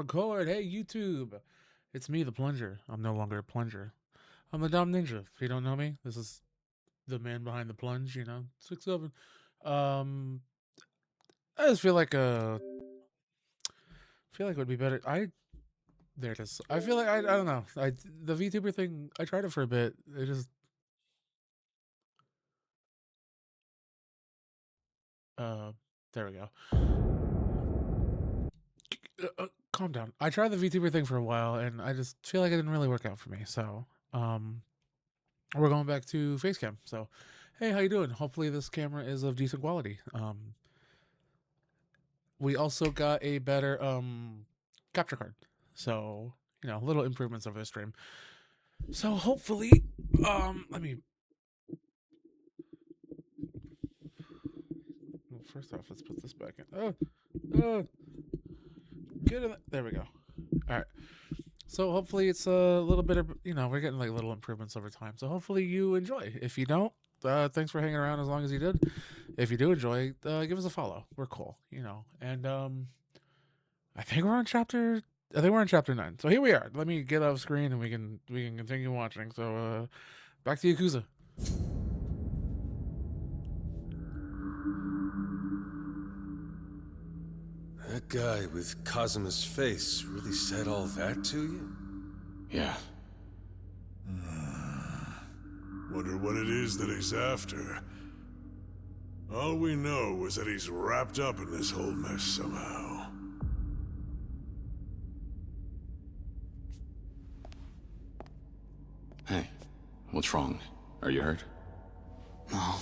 record. Hey, YouTube. It's me, the plunger. I'm no longer a plunger. I'm the Dom Ninja. If you don't know me, this is the man behind the plunge, 6'7". Um, I just feel like it would be better. There it is. I feel like, I don't know. The VTuber thing, I tried it for a bit. It just, there we go. Calm down. I tried the VTuber thing for a while, and I just feel like it didn't really work out for me. So, we're going back to Facecam. So, hey, how you doing? Hopefully, this camera is of decent quality. We also got a better capture card, so little improvements over the stream. So hopefully, let me. Well, first off, let's put this back in. Get it. There we go. All right. So hopefully it's a little bit of we're getting like little improvements over time. So hopefully you enjoy. If you don't, thanks for hanging around as long as you did. If you do enjoy, give us a follow. We're cool, And I think we're on chapter. I think we're on chapter 9. So here we are. Let me get off screen and we can continue watching. So back to Yakuza. That guy with Kazuma's face really said all that to you? Yeah. Wonder what it is that he's after. All we know is that he's wrapped up in this whole mess somehow. Hey, what's wrong? Are you hurt? No.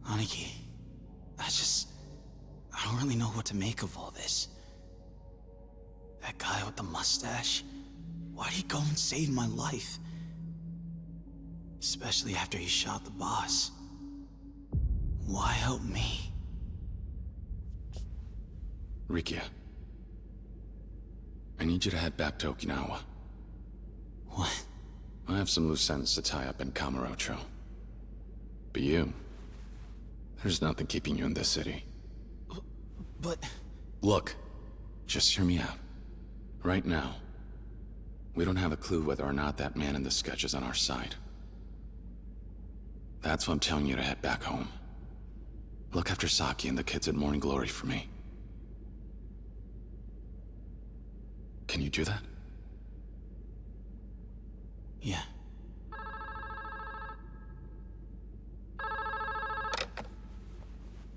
Aniki, I don't really know what to make of all this. That guy with the mustache, why'd he go and save my life? Especially after he shot the boss. Why help me? Rikia, I need you to head back to Okinawa. What? I have some loose ends to tie up in Kamurocho. But there's nothing keeping you in this city. But... Look, just hear me out. Right now, we don't have a clue whether or not that man in the sketch is on our side. That's why I'm telling you to head back home. Look after Saki and the kids at Morning Glory for me. Can you do that? Yeah.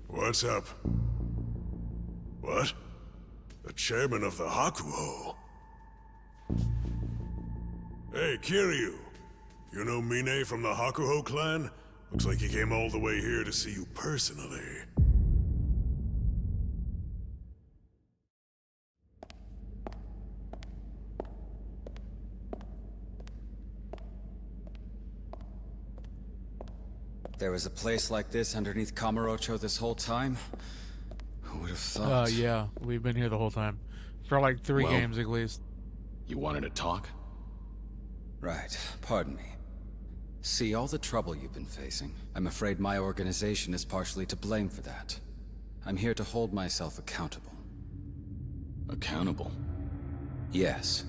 What's up? What? The chairman of the Hakuho? Hey, Kiryu. You know Mine from the Hakuho clan? Looks like he came all the way here to see you personally. There was a place like this underneath Kamurocho this whole time? Who would have thought? Yeah, we've been here the whole time. For like 3 Well, games at least. You wanted to talk? Right, pardon me. See all the trouble you've been facing. I'm afraid my organization is partially to blame for that. I'm here to hold myself accountable. Accountable? Yes.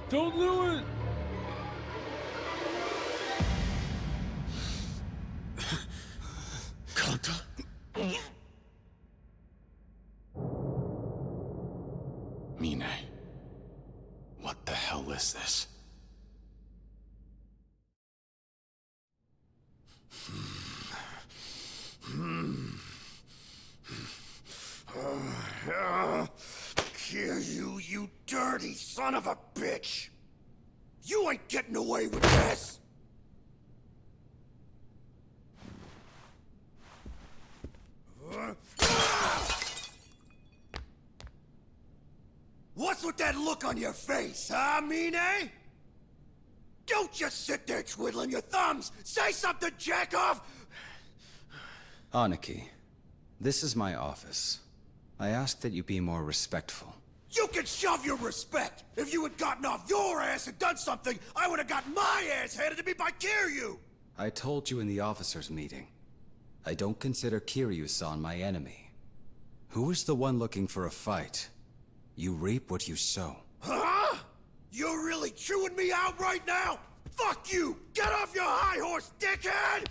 Don't do it! Kanta? Mine. What the hell is this? Kiryu, you dirty son of a bitch! You ain't getting away with this! What's with that look on your face, huh, Mine? Don't just sit there twiddling your thumbs! Say something, jackoff! Aniki, this is my office. I ask that you be more respectful. You can shove your respect! If you had gotten off your ass and done something, I would have got my ass handed to me by Kiryu! I told you in the officers' meeting. I don't consider Kiryu-san my enemy. Who is the one looking for a fight? You reap what you sow. Huh? You're really chewing me out right now? Fuck you! Get off your high horse, dickhead!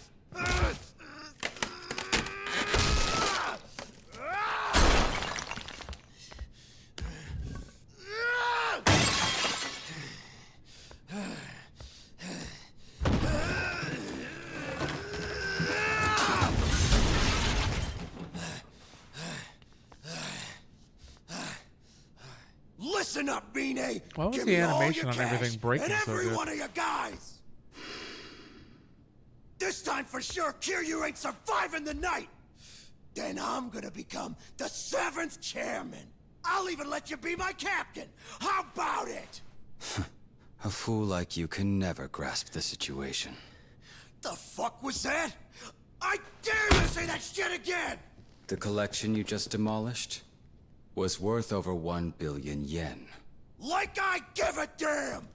Listen up, Mine! Why was Give the me all animation your on everything cash breaking and so every good? one of you guys! This time for sure, Kiryu ain't surviving the night! Then I'm gonna become the 7th chairman! I'll even let you be my captain! How about it? A fool like you can never grasp the situation. The fuck was that? I dare you to say that shit again! The collection you just demolished was worth over 1 billion yen. Like I give a damn!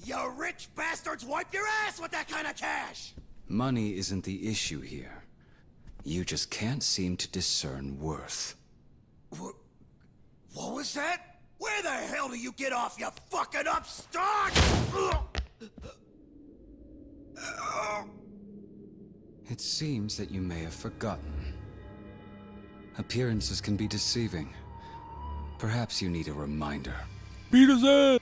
You rich bastards wipe your ass with that kind of cash! Money isn't the issue here. You just can't seem to discern worth. What was that? Where the hell do you get off, you fucking upstart? It seems that you may have forgotten. Appearances can be deceiving. Perhaps you need a reminder. Beat his ass!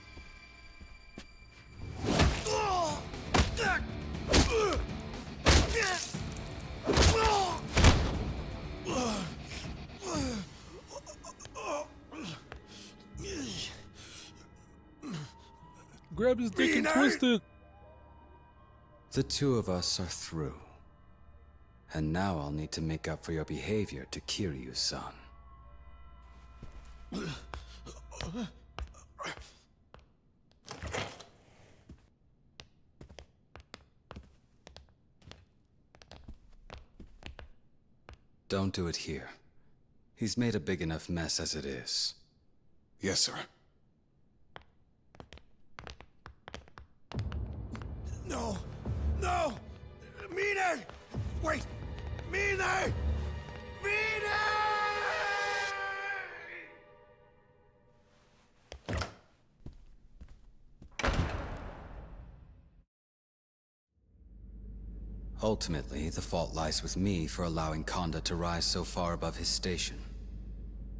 Grab his dick and twist it. The two of us are through. And now I'll need to make up for your behavior to Kiryu-san. Don't do it here. He's made a big enough mess as it is. Yes, sir. No! No! Mine! Wait! Mine! Mine! Ultimately, the fault lies with me for allowing Konda to rise so far above his station.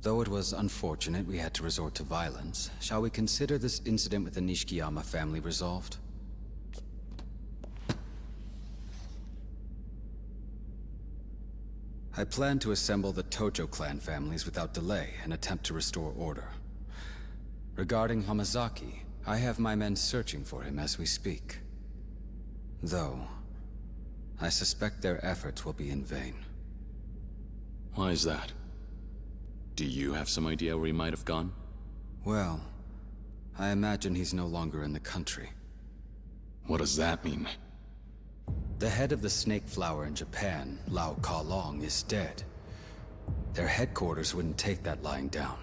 Though it was unfortunate we had to resort to violence, shall we consider this incident with the Nishikiyama family resolved? I plan to assemble the Tojo clan families without delay and attempt to restore order. Regarding Hamazaki, I have my men searching for him as we speak. Though, I suspect their efforts will be in vain. Why is that? Do you have some idea where he might have gone? Well, I imagine he's no longer in the country. What does that mean? The head of the snake flower in Japan, Lao Kalong, is dead. Their headquarters wouldn't take that lying down.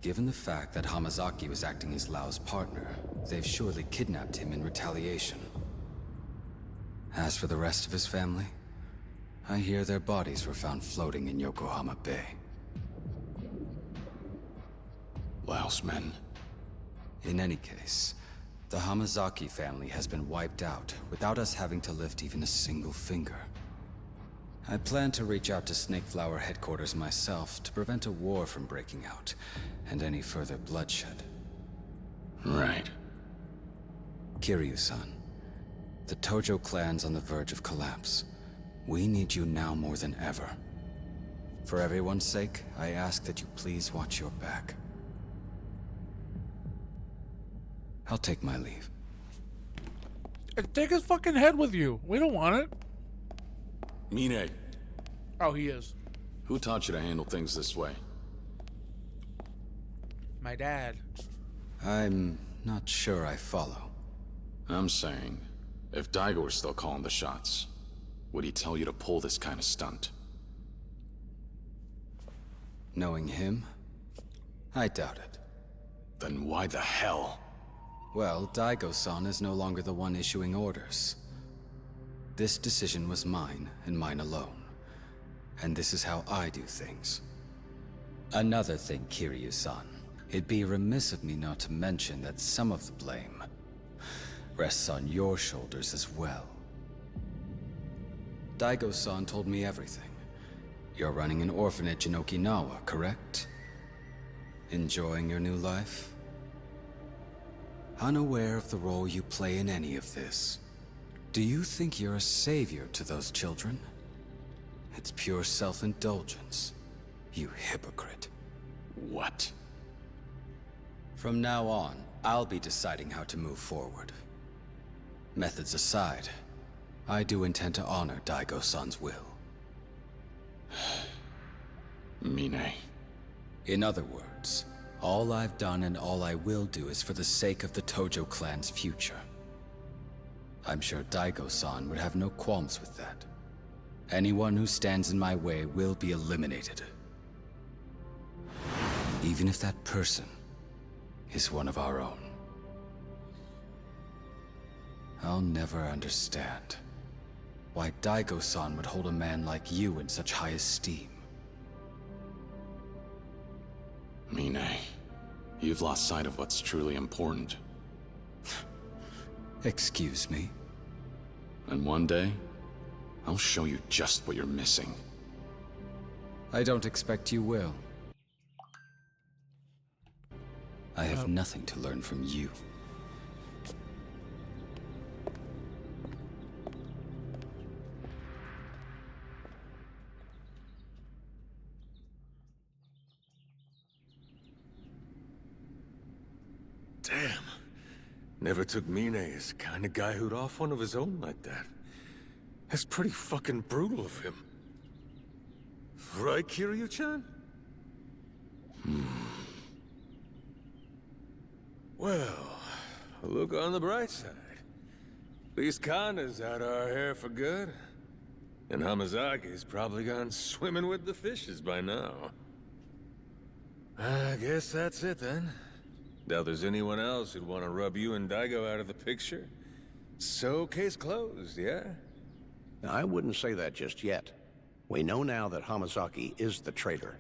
Given the fact that Hamazaki was acting as Lao's partner, they've surely kidnapped him in retaliation. As for the rest of his family, I hear their bodies were found floating in Yokohama Bay. Laos men. In any case, the Hamazaki family has been wiped out without us having to lift even a single finger. I plan to reach out to Snakeflower headquarters myself to prevent a war from breaking out and any further bloodshed. Right. Kiryu-san, the Tojo clan's on the verge of collapse. We need you now more than ever. For everyone's sake, I ask that you please watch your back. I'll take my leave. Take his fucking head with you. We don't want it. Mine, Oh, he is. who taught you to handle things this way? My dad. I'm not sure I follow. I'm saying, if Daigo were still calling the shots, would he tell you to pull this kind of stunt? Knowing him, I doubt it. Then why the hell? Well, Daigo-san is no longer the one issuing orders. This decision was mine, and mine alone. And this is how I do things. Another thing, Kiryu-san. It'd be remiss of me not to mention that some of the blame rests on your shoulders as well. Daigo-san told me everything. You're running an orphanage in Okinawa, correct? Enjoying your new life? Unaware of the role you play in any of this, do you think you're a savior to those children? It's pure self-indulgence, you hypocrite. What? From now on, I'll be deciding how to move forward. Methods aside, I do intend to honor Daigo-san's will. Mine. In other words, all I've done and all I will do is for the sake of the Tojo clan's future. I'm sure Daigo-san would have no qualms with that. Anyone who stands in my way will be eliminated. Even if that person is one of our own. I'll never understand why Daigo-san would hold a man like you in such high esteem. Mine, you've lost sight of what's truly important. Excuse me? And one day, I'll show you just what you're missing. I don't expect you will. I have nothing to learn from you. Damn. Never took Mine as the kind of guy who'd off one of his own like that. That's pretty fucking brutal of him. Right, Kiryu-chan? Well, look on the bright side. At least Kanda's out our hair for good. And Hamazaki's probably gone swimming with the fishes by now. I guess that's it then. Doubt there's anyone else who'd want to rub you and Daigo out of the picture. So, case closed, yeah? I wouldn't say that just yet. We know now that Hamazaki is the traitor.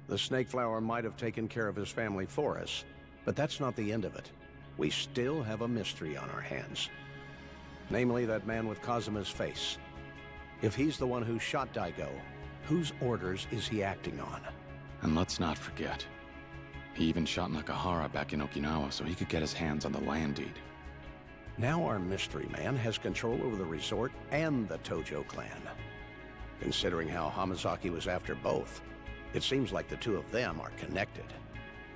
The Snake Flower might have taken care of his family for us, but that's not the end of it. We still have a mystery on our hands. Namely, that man with Kazuma's face. If he's the one who shot Daigo, whose orders is he acting on? And let's not forget, he even shot Nakahara back in Okinawa so he could get his hands on the land deed. Now our mystery man has control over the resort and the Tojo clan. Considering how Hamazaki was after both, it seems like the two of them are connected.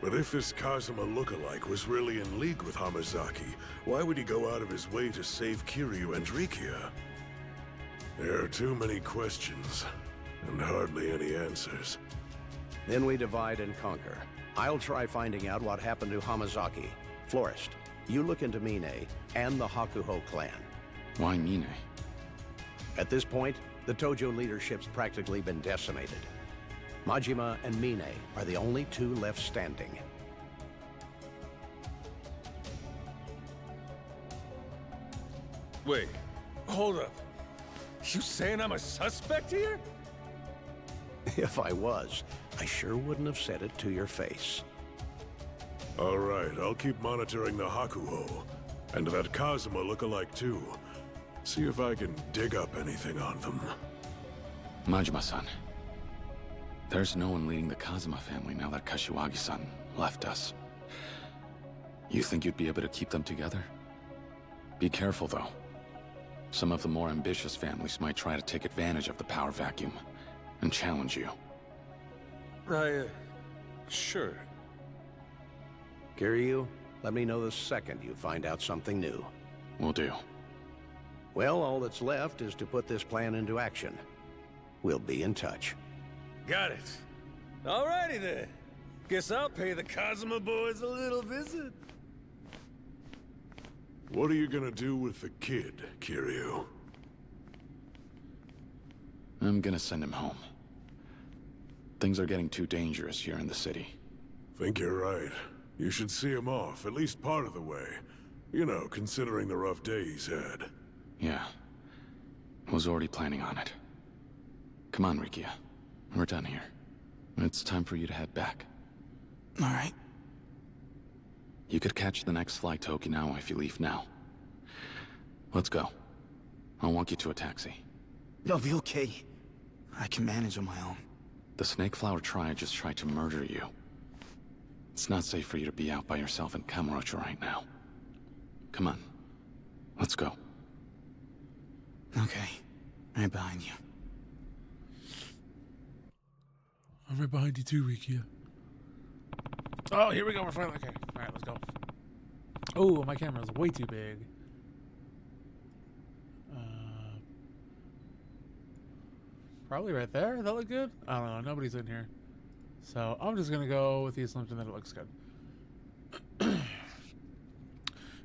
But if this Kazuma lookalike was really in league with Hamazaki, why would he go out of his way to save Kiryu and Rikia? There are too many questions, and hardly any answers. Then we divide and conquer. I'll try finding out what happened to Hamazaki. Florist, you look into Mine and the Hakuho clan. Why Mine? At this point, the Tojo leadership's practically been decimated. Majima and Mine are the only two left standing. Wait, hold up. You saying I'm a suspect here? If I was, I sure wouldn't have said it to your face. All right, I'll keep monitoring the Hakuho, and that Kazuma lookalike too. See if I can dig up anything on them. Majima-san, there's no one leading the Kazuma family now that Kashiwagi-san left us. You think you'd be able to keep them together? Be careful, though. Some of the more ambitious families might try to take advantage of the power vacuum and challenge you. Sure. Kiryu, let me know the second you find out something new. Will do. Well, all that's left is to put this plan into action. We'll be in touch. Got it. Alrighty then. Guess I'll pay the Kazuma boys a little visit. What are you gonna do with the kid, Kiryu? I'm gonna send him home. Things are getting too dangerous here in the city. Think you're right. You should see him off, at least part of the way. You know, considering the rough day he's had. Yeah. Was already planning on it. Come on, Rikia. We're done here. It's time for you to head back. All right. You could catch the next flight to Okinawa if you leave now. Let's go. I'll walk you to a taxi. I'll be okay. I can manage on my own. The Snake Flower Triad just tried to murder you. It's not safe for you to be out by yourself in Kamurocho right now. Come on. Let's go. Okay. Right behind you. I'm right behind you too, Rikia. Oh, here we go. We're finally okay. All right, let's go. Oh, my camera's way too big. Probably right there. That look good? I don't know. Nobody's in here. So I'm just going to go with the assumption that it looks good.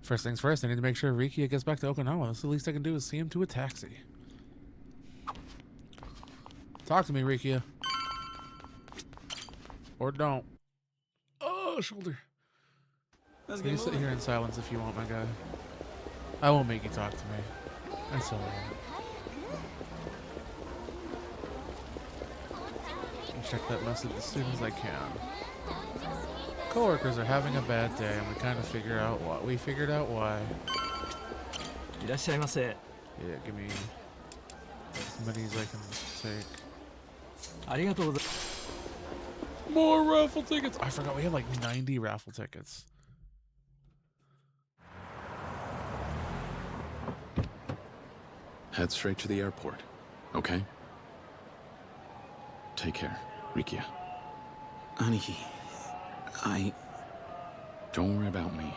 First things first, I need to make sure Rikia gets back to Okinawa. That's the least I can do is see him to a taxi. Talk to me, Rikia. Or don't. Oh, shoulder. You can sit here in silence if you want, my guy. I won't make you talk to me. That's all right. I'll check that message as soon as I can. Coworkers are having a bad day, and we kind of figure out why. We figured out why. いらっしゃいませ。 Yeah, give me as many as I can take. ありがとうござい More raffle tickets. I forgot we have like 90 raffle tickets. Head straight to the airport, okay? Take care, Rikia. Aniki, Don't worry about me.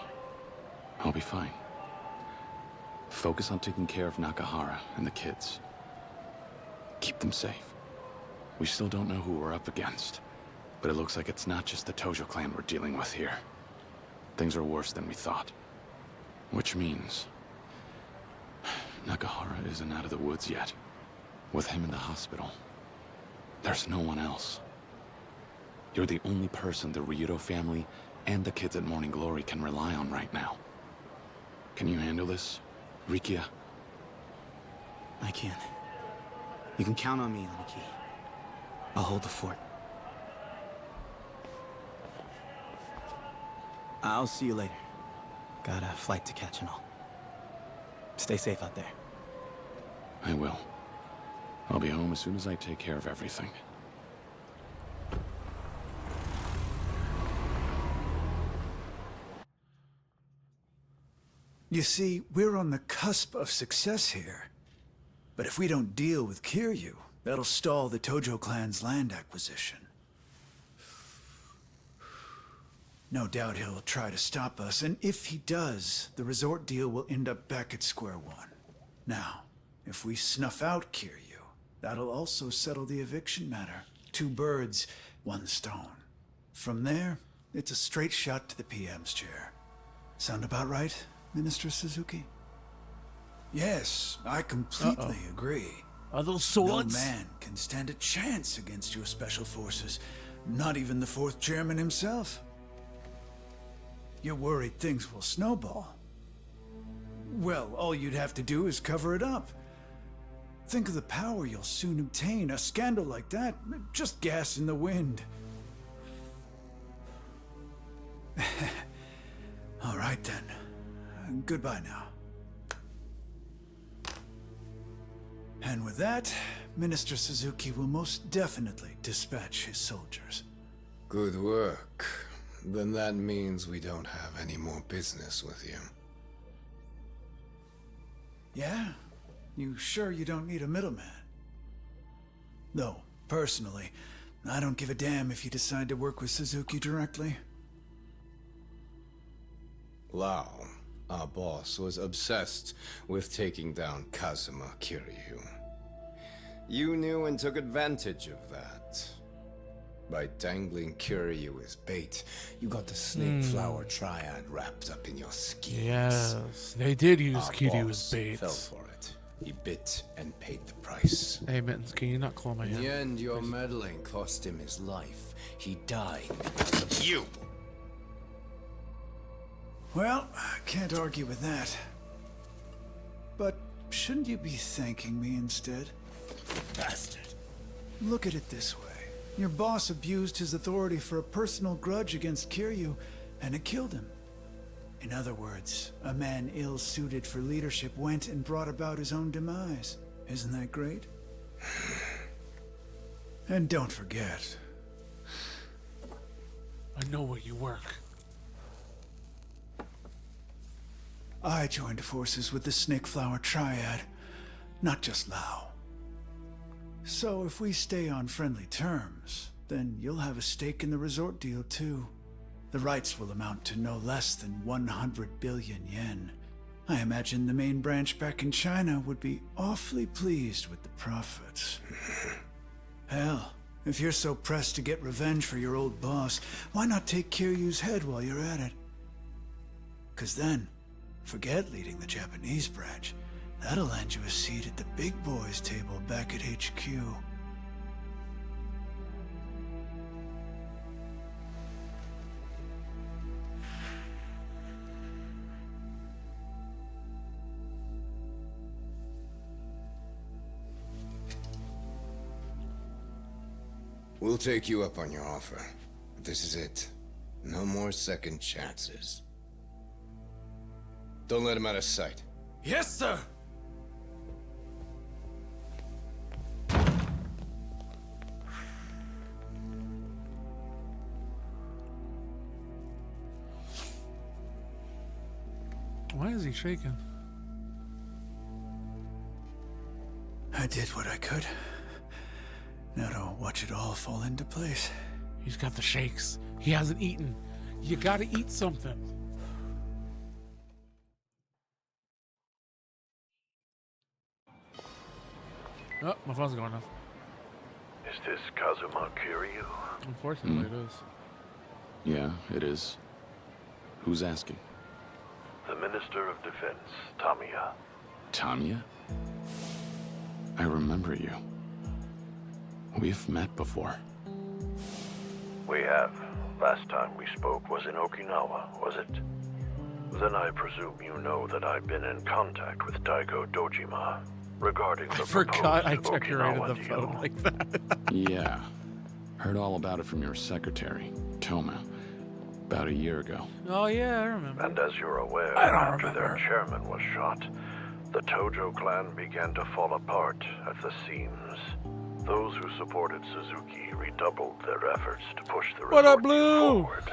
I'll be fine. Focus on taking care of Nakahara and the kids. Keep them safe. We still don't know who we're up against, but it looks like it's not just the Tojo clan we're dealing with here. Things are worse than we thought. Which means Nakahara isn't out of the woods yet. With him in the hospital, there's no one else. You're the only person the Ryudo family and the kids at Morning Glory can rely on right now. Can you handle this, Rikia? I can. You can count on me, Aniki. I'll hold the fort. I'll see you later. Got a flight to catch and all. Stay safe out there. I will. I'll be home as soon as I take care of everything. You see, we're on the cusp of success here. But if we don't deal with Kiryu, that'll stall the Tojo clan's land acquisition. No doubt he'll try to stop us, and if he does, the resort deal will end up back at square one. Now, if we snuff out Kiryu, that'll also settle the eviction matter. 2 birds, 1 stone. From there, it's a straight shot to the PM's chair. Sound about right, Minister Suzuki? Yes, I completely agree. Are those swords? No man can stand a chance against your special forces. Not even the 4th chairman himself. You're worried things will snowball. Well, all you'd have to do is cover it up. Think of the power you'll soon obtain. A scandal like that, just gas in the wind. All right then. Goodbye now. And with that, Minister Suzuki will most definitely dispatch his soldiers. Good work. Then that means we don't have any more business with you. Yeah? You sure you don't need a middleman? Though, personally, I don't give a damn if you decide to work with Suzuki directly. Lau, our boss, was obsessed with taking down Kazuma Kiryu. You knew and took advantage of that. By dangling Kiryu as bait, you got the Snake Flower Triad wrapped up in your schemes. Yes, they did use Our Kiryu boss as bait. fell for it. He bit and paid the price. Hey, Mittens, can you not claw my In hand? the end, your meddling cost him his life. He died because of you. Well, I can't argue with that. But shouldn't you be thanking me instead? Bastard. Look at it this way. Your boss abused his authority for a personal grudge against Kiryu, and it killed him. In other words, a man ill-suited for leadership went and brought about his own demise. Isn't that great? And don't forget, I know where you work. I joined forces with the Snake Flower Triad, not just Lao. So if we stay on friendly terms, then you'll have a stake in the resort deal too. The rights will amount to no less than 100 billion yen. I imagine the main branch back in China would be awfully pleased with the profits. Hell, if you're so pressed to get revenge for your old boss, why not take Kiryu's head while you're at it? 'Cause then, forget leading the Japanese branch. That'll land you a seat at the big boys' table back at HQ. We'll take you up on your offer. This is it. No more second chances. Don't let him out of sight. Yes, sir! Why is he shaking? I did what I could. Now to watch it all fall into place. He's got the shakes. He hasn't eaten. You gotta eat something. Oh, my phone's going off. Is this Kazuma Kiryu? Unfortunately, it is. Yeah, it is. Who's asking? The Minister of Defense, Tamiya. Tamiya? I remember you. We've met before. We have. Last time we spoke was in Okinawa, was it? Then I presume you know that I've been in contact with Daigo Dojima regarding the I forgot I proposed decorated Okinawa the deal. phone like that. Yeah. Heard all about it from your secretary, Toma, about a year ago. Oh yeah, I remember. And as you're aware, I don't after their remember. chairman was shot, the Tojo clan began to fall apart at the seams. Those who supported Suzuki redoubled their efforts to push the What up, resort Blue? forward.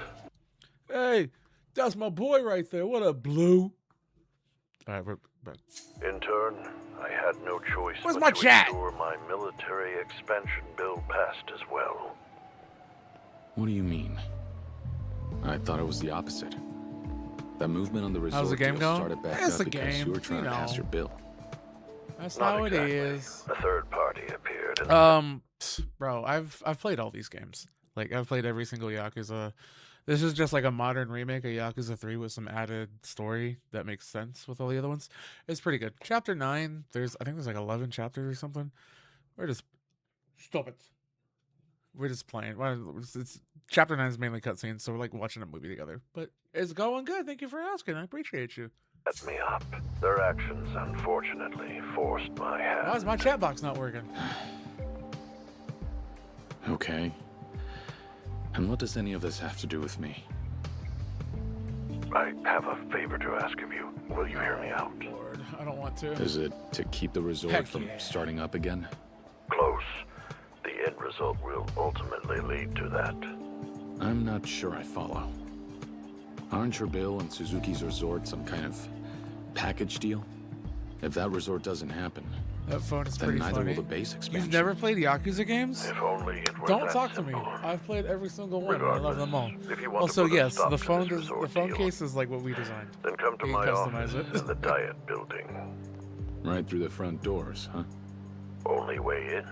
Hey, that's my boy right there. What up, Blue? All right, we're back. In turn, I had no choice Where's but my to chat? ensure my military expansion bill passed as well. What do you mean? I thought it was the opposite. That movement on the resort How's the game deal going? started back It's up a because game, you were trying you to pass know. your bill. That's Not how exactly. it is. A third party appeared and Bro, I've played all these games. Like I've played every single Yakuza. This is just like a modern remake of Yakuza 3 with some added story that makes sense with all the other ones. It's pretty good. Chapter 9, I think there's like 11 chapters or something. We're just stop it. We're just playing. It's chapter 9 is mainly cutscenes, so we're like watching a movie together. But it's going good. Thank you for asking. I appreciate you. set me up. Their actions, unfortunately, forced my hand. Why is my chat box not working? Okay. And what does any of this have to do with me? I have a favor to ask of you. Will you hear me out? Lord, I don't want to. Is it to keep the resort Heck from yeah. starting up again? Close. The end result will ultimately lead to that. I'm not sure I follow. Aren't your bill and Suzuki's resort some kind of package deal? If that resort doesn't happen, That phone is then pretty neither funny. will the base expansion. You've never played Yakuza games? If only it were Don't that talk to me. simple. I've played every single one. And I love them all. Regardless, if you want Also, to put a yes, stop the to phone this does. The resort phone deal, case is like what we designed. Then come to You my can office customize it. in the Diet Building. Right through the front doors, huh? Only way in.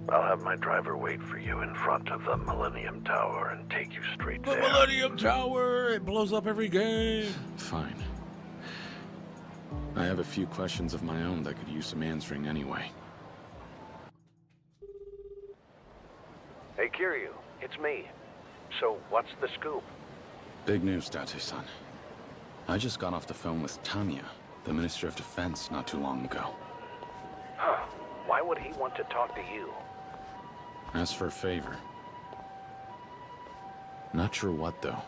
I'll have my driver wait for you in front of the Millennium Tower and take you straight The there. Millennium Tower. It blows up every game. Fine. I have a few questions of my own that could use some answering anyway. Hey, Kiryu, it's me. So, what's the scoop? Big news, Date-san. I just got off the phone with Tanya, the Minister of Defense, not too long ago. Huh. Why would he want to talk to you? Asked for a favor. Not sure what, though.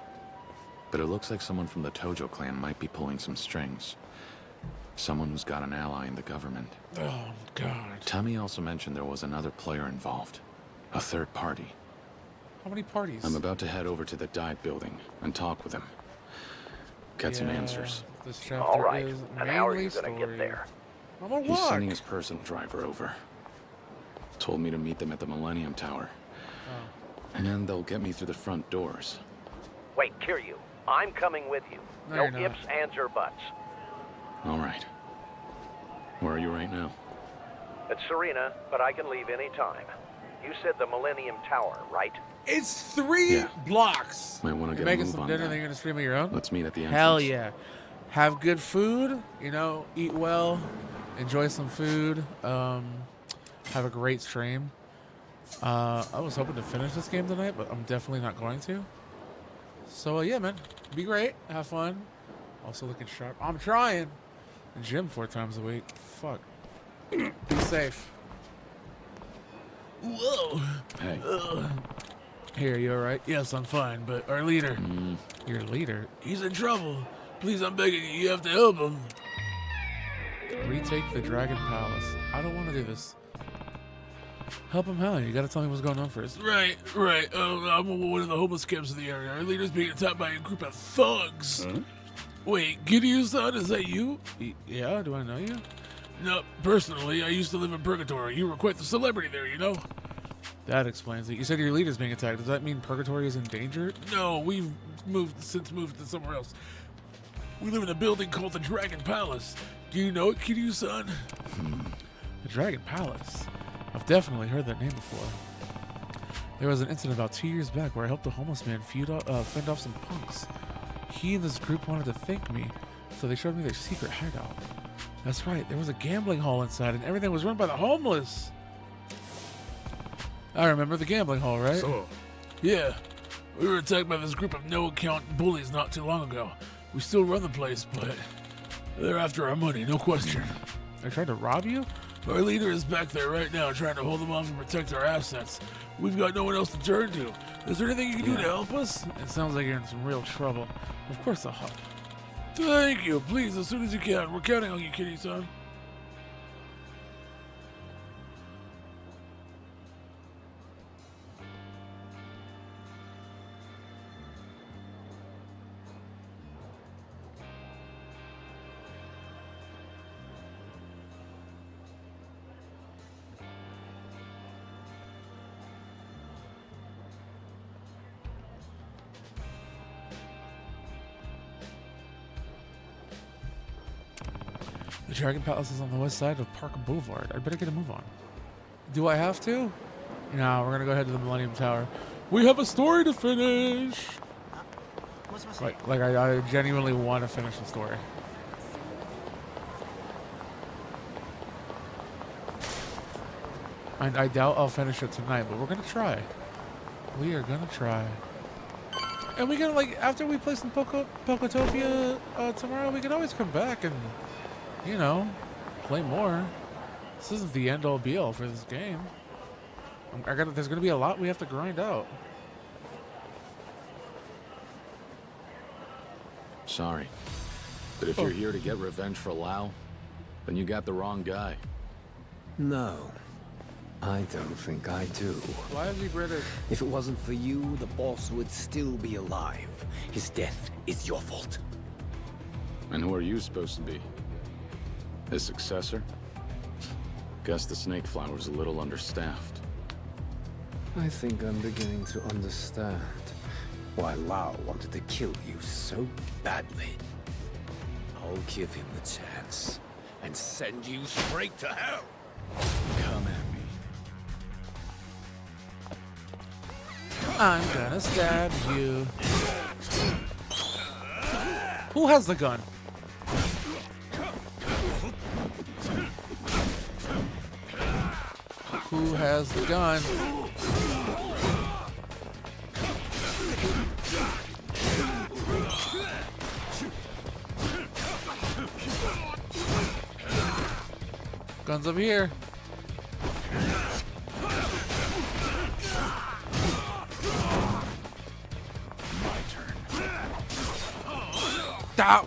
But it looks like someone from the Tojo clan might be pulling some strings. Someone who's got an ally in the government. Oh, God. Tami also mentioned there was another player involved. A third party. How many parties? I'm about to head over to the dive building and talk with him. Get some answers. This chapter All right. is And how are mainly you gonna story. get there? I'm gonna He's walk. sending his personal driver over. Told me to meet them at the Millennium Tower. Oh. And they'll get me through the front doors. Wait, Kiryu. I'm coming with you. No, No you're not. ifs, ands, or buts. All right. Where are you right now? It's Serena, but I can leave any time. You said the Millennium Tower, right? It's 3 blocks. Might want to You're get a making move some on dinner, that. then you're gonna stream of your own? Let's meet at the entrance. Hell yeah. Have good food, you know, eat well, enjoy some food, have a great stream. I was hoping to finish this game tonight, but I'm definitely not going to. So yeah, man, be great, have fun. Also looking sharp. I'm trying. Gym 4 times a week. Fuck. Be safe. Whoa. Hey. Here, you alright? Yes, I'm fine, but our leader. Your leader? He's in trouble. Please, I'm begging you. You have to help him. Retake the Dragon Palace. I don't want to do this. Help him how? You gotta tell me what's going on first. Right. I'm one of the homeless camps in the area. Our leader's being attacked by a group of thugs. Wait, Kiryu-san, is that you? Yeah, do I know you? No, personally, I used to live in Purgatory. You were quite the celebrity there, you know? That explains it. You said your leader's being attacked. Does that mean Purgatory is in danger? No, we've moved to somewhere else. We live in a building called the Dragon Palace. Do you know it, Kiryu-san? The Dragon Palace? I've definitely heard that name before. There was an incident about 2 years back where I helped a homeless man fend off some punks. He and this group wanted to thank me, so they showed me their secret hideout. That's right, there was a gambling hall inside and everything was run by the homeless. I remember the gambling hall, right? Yeah. We were attacked by this group of no-account bullies not too long ago. We still run the place, but they're after our money, no question. They tried to rob you? Our leader is back there right now trying to hold them off and protect our assets. We've got no one else to turn to. Is there anything you can do to help us? It sounds like you're in some real trouble. Of course I'll help. Thank you. Please, as soon as you can. We're counting on you, Kitty-san. The Dragon Palace is on the west side of Park Boulevard. I'd better get a move on. Do I have to? No, we're gonna go ahead to the Millennium Tower. We have a story to finish. Like I genuinely want to finish the story. And I doubt I'll finish it tonight, but we're gonna try. We are gonna try. And we can, like, after we play some Pokotopia tomorrow, we can always come back and, you know, play more. This isn't the end-all be-all for this game. There's gonna be a lot we have to grind out. Sorry. But if you're here to get revenge for Lau, then you got the wrong guy. No. I don't think I do. Why is he British? If it wasn't for you, the boss would still be alive. His death is your fault. And who are you supposed to be? His successor? Guess the Snake Flower's a little understaffed. I think I'm beginning to understand why Lau wanted to kill you so badly. I'll give him the chance and send you straight to hell. Come at me. I'm gonna stab you. Who has the gun? Who has the gun? Guns over here. I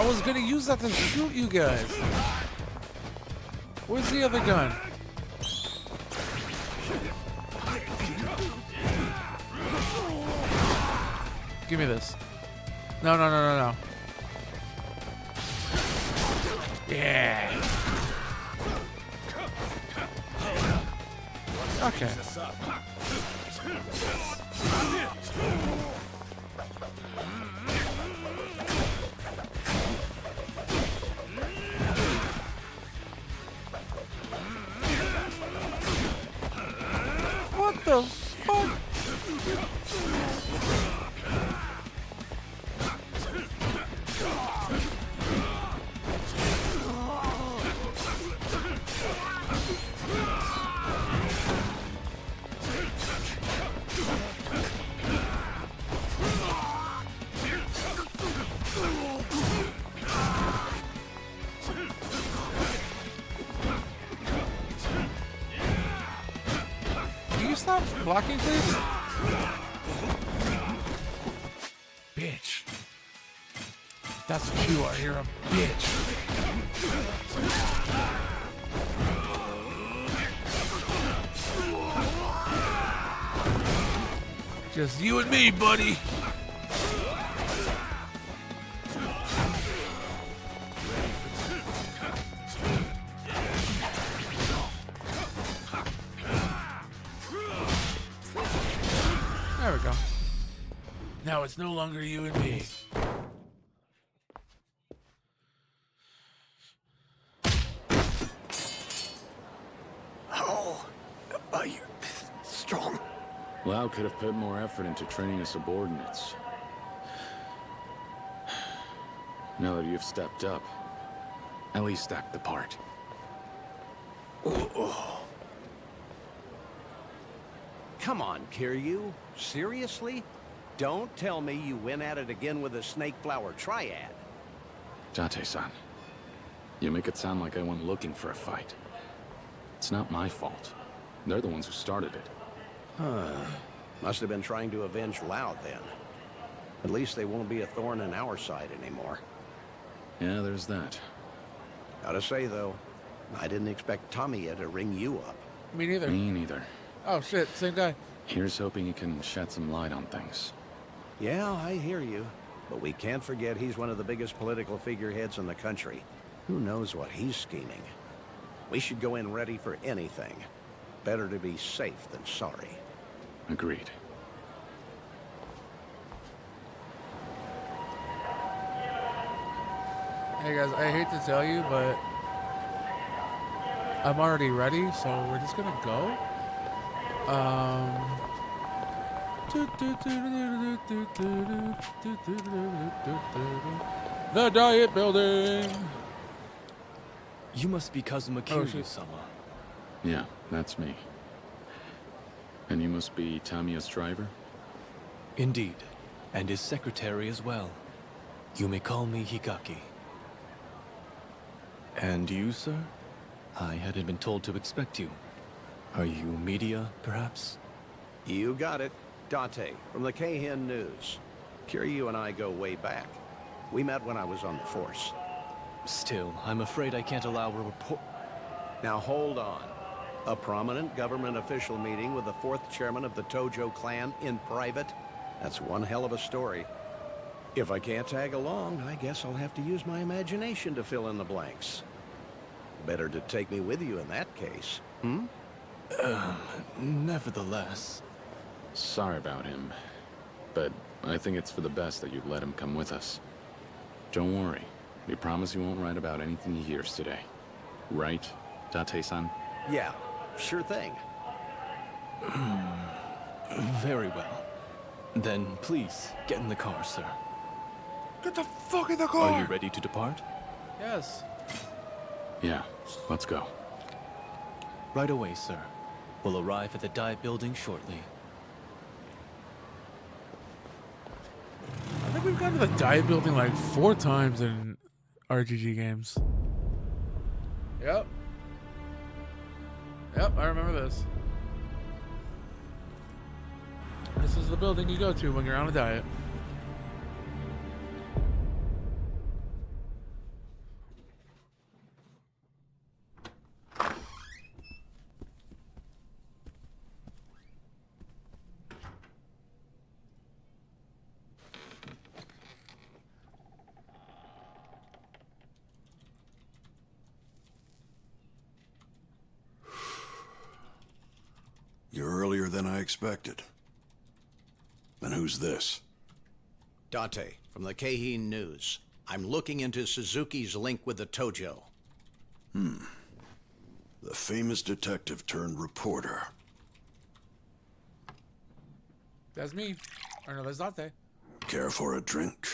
was gonna use that to shoot you guys. Where's the other gun? Give me this. No. Yeah. Okay. What the fuck? Stop blocking, please? Bitch. That's what you are. You're a bitch. Just you and me, buddy. There we go. Now it's no longer you and me. How are you strong? Lau could have put more effort into training his subordinates. Now that you've stepped up, at least act the part. Come on, Kiryu. Seriously? Don't tell me you went at it again with a snake flower triad. Date-san, you make it sound like I went looking for a fight. It's not my fault. They're the ones who started it. Must have been trying to avenge Lao then. At least they won't be a thorn in our side anymore. Yeah, there's that. Gotta say, though, I didn't expect Tamiya to ring you up. Me neither. Me neither. Oh shit, same guy. Here's hoping he can shed some light on things. Yeah, I hear you. But we can't forget he's one of the biggest political figureheads in the country. Who knows what he's scheming? We should go in ready for anything. Better to be safe than sorry. Agreed. Hey guys, I hate to tell you, but I'm already ready, so we're just gonna go. The Diet Building. You must be Kazuma Kiryu-sama. Yeah, that's me. And you must be Tamiya's driver? Indeed, and his secretary as well. You may call me Higaki. And you, sir? I hadn't been told to expect you. Are you media, perhaps? You got it. Date, from the Keihin News. Kiryu and I go way back. We met when I was on the force. Still, I'm afraid I can't allow a report. Now hold on. A prominent government official meeting with the 4th chairman of the Tojo clan in private? That's one hell of a story. If I can't tag along, I guess I'll have to use my imagination to fill in the blanks. Better to take me with you in that case. Nevertheless. Sorry about him, but I think it's for the best that you let him come with us. Don't worry. We promise you won't write about anything he hears today. Right, Date-san? Yeah, sure thing. Very well. Then please, get in the car, sir. Get the fuck in the car! Are you ready to depart? Yes. Yeah, let's go. Right away, sir. We'll arrive at the Diet Building shortly. I think we've gone to the Diet Building like 4 times in RGG games. Yep. Yep, I remember this. This is the building you go to when you're on a diet. You're earlier than I expected. And who's this? Dante, from the Keihin News. I'm looking into Suzuki's link with the Tojo. The famous detective turned reporter. That's me. Or no, that's Dante. Care for a drink?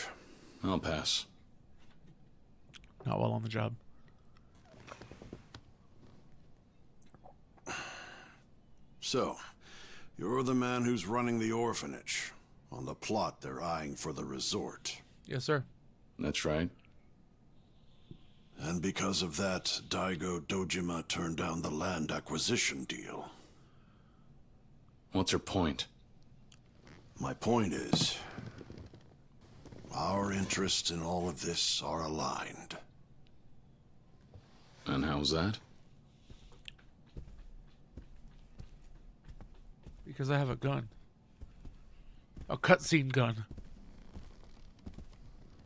I'll pass. Not while on the job. So, you're the man who's running the orphanage. On the plot, they're eyeing for the resort. Yes, sir. That's right. And because of that, Daigo Dojima turned down the land acquisition deal. What's your point? My point is, our interests in all of this are aligned. And how's that? Because I have a gun. A cutscene gun.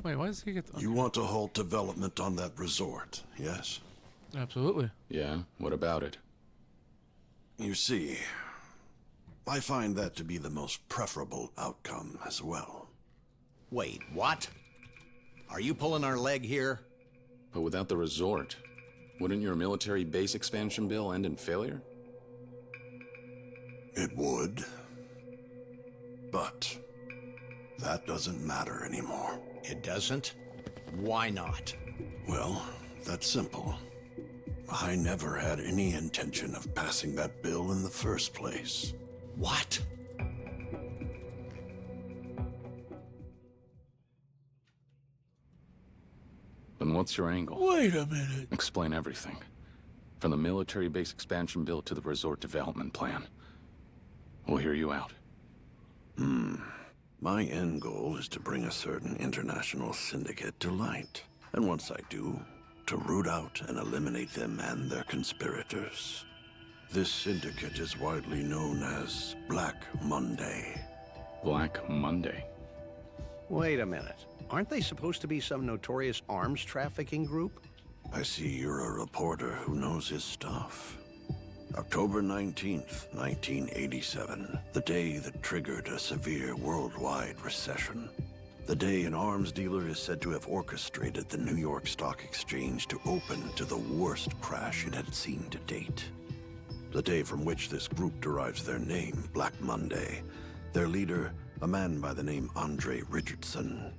Wait, why does he get the... You want to halt development on that resort, yes? Absolutely. Yeah, what about it? You see, I find that to be the most preferable outcome as well. Wait, what? Are you pulling our leg here? But without the resort, wouldn't your military base expansion bill end in failure? It would. But that doesn't matter anymore. It doesn't? Why not? Well, that's simple. I never had any intention of passing that bill in the first place. What? Then what's your angle? Wait a minute. Explain everything. From the military base expansion bill to the resort development plan. We'll hear you out. My end goal is to bring a certain international syndicate to light. And once I do, to root out and eliminate them and their conspirators. This syndicate is widely known as Black Monday. Black Monday? Wait a minute. Aren't they supposed to be some notorious arms trafficking group? I see you're a reporter who knows his stuff. October 19th, 1987, the day that triggered a severe worldwide recession. The day an arms dealer is said to have orchestrated the New York Stock Exchange to open to the worst crash it had seen to date. The day from which this group derives their name, Black Monday. Their leader, a man by the name Andre Richardson.